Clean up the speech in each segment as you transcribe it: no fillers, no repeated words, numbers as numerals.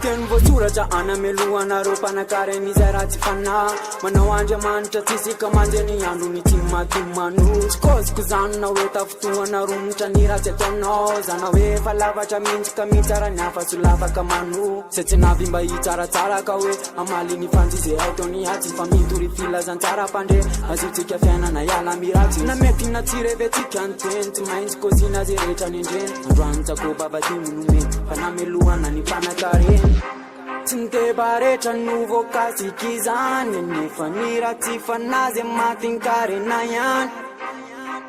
Feno voasoratra anamelohanareo mpanan-kary mizera tsy fanahy manao andriamanitra tsisika manjany andro ny tsy matomano tsy koziko zany na hoe tafotohanaromitra ny ratsy ataonao zana hoe fa lavatra mintsika mitsara ny hafa solafaka mano sy tsy navimba hitsaratsara ka hoe amaly ny fanjizy ataony atsy fa mitory filazantsara mpandre azotsika fiainana iala miratsy na mety na tsirevetsika anteny tsy maintsy kozina ze rehetra ny ndreny androany tsakobavatimony fa namelohana ny mpanan-kareny tsy niteba rehetra no voakasiky zany nefa ny ratsy fanazy matin-karena ihany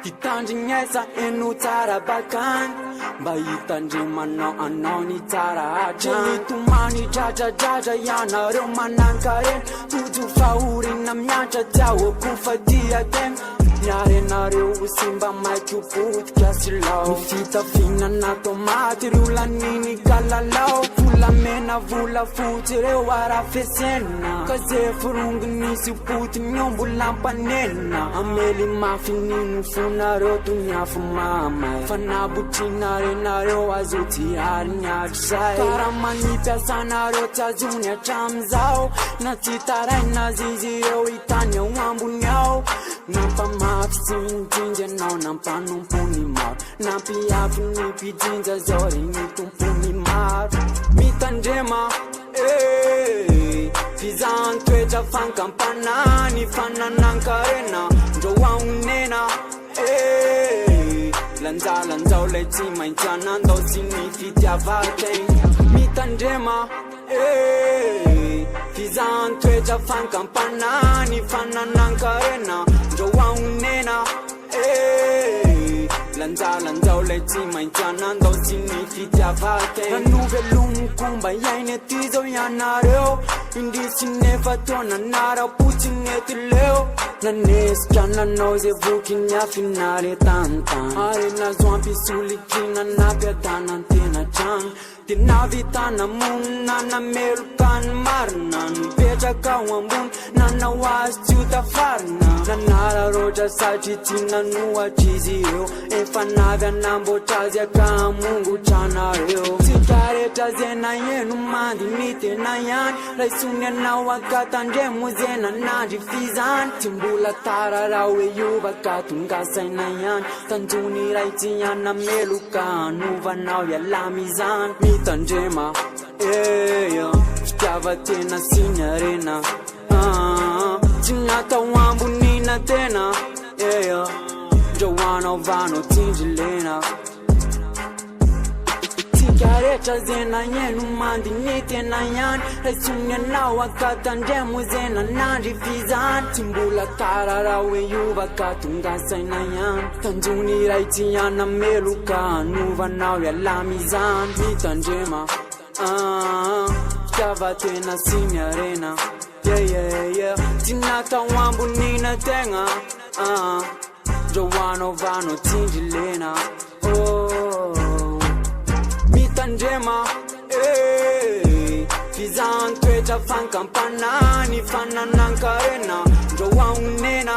hitandrignesa eno tsara bakany mba hitandremanao anao ny tsara hatrany tomany dradradratra ianareo manan-kareny tojo fahorina miantra tiaoko fa diatena miarenareo simba maikopotika silao mifitafignana tomaty reo laniny kalalao volamena vola fotsy reo arafesena ka ze forongony sipotiny ombola mpanena amely mafinino fonareo tony afo mamay fa nabotrinareo azo tirary niatry zay kara manimpiasanareo tsy azony hatramizao na tsy taraina zizy reo hitany ao ambony ao nampamafy sinjinja anao nampanompony maro nampiafy ny pijinja zao regny tompony maro mitandrema fizantoetra fankampanany fananan-karena ndro aonena lanjalanjao lay tsy maintsy anandao sy ny fitiavategna mitandrema fizantoetra fankampanany fananan-karena ndro aonena lanjalanjao lay tsy maintsy anandao sy ny fitiavategna ranovelomkomba iainy aty zao ianareo indrisy nefa taona nara-potsiny ety leo nanesika nanao ze voky ny afinare tantany ary nazo ampisolikina nampiadanantena trano de navitana monina namelokany marina nipetraka ao ambony nanao azy tsy ho tafarina nanara rotra satry tsy nanohatry izy eo efa navy anamboatra azy akamongotranaeo tsika rehetra ze na eno mandy ny tena ihany raisony anao akatandremo ze nanandry fizany tsy mbola tara raha hoe iovaka tongasaina ihany tanjony ray tsy anameloka anovanao ialamizany mitandrema fitiavatena sy ny arena tsy natao ambonina tena ndroanao vanao tsinjilena tsika rehetra ze na eno mandy ny tena ihany raisony anao akatandremo ze nanandry fizany tsy mbola tara raha hoe iovaka tongasaina ihany tanjony ray tsy anameloka anovanao ialamizany mitandrema fitiavatena sy ny arena tsy natao ambonina tegna ndroanao vanao tsinjilena mitandrema fizantoetra fankampanany fananan-karena ndro aonena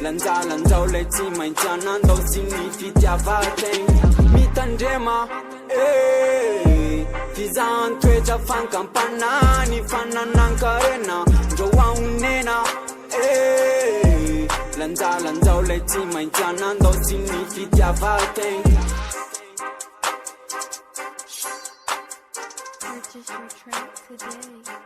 lanjalanjao lay tsy maintsy anandao sy ny fitiavategna mitandrema fizantoetra fankampanany fananan-karena ndro aonena lanjalanjao lay tsy maintsy anandao sy ny fitiavategna Purchase your track today.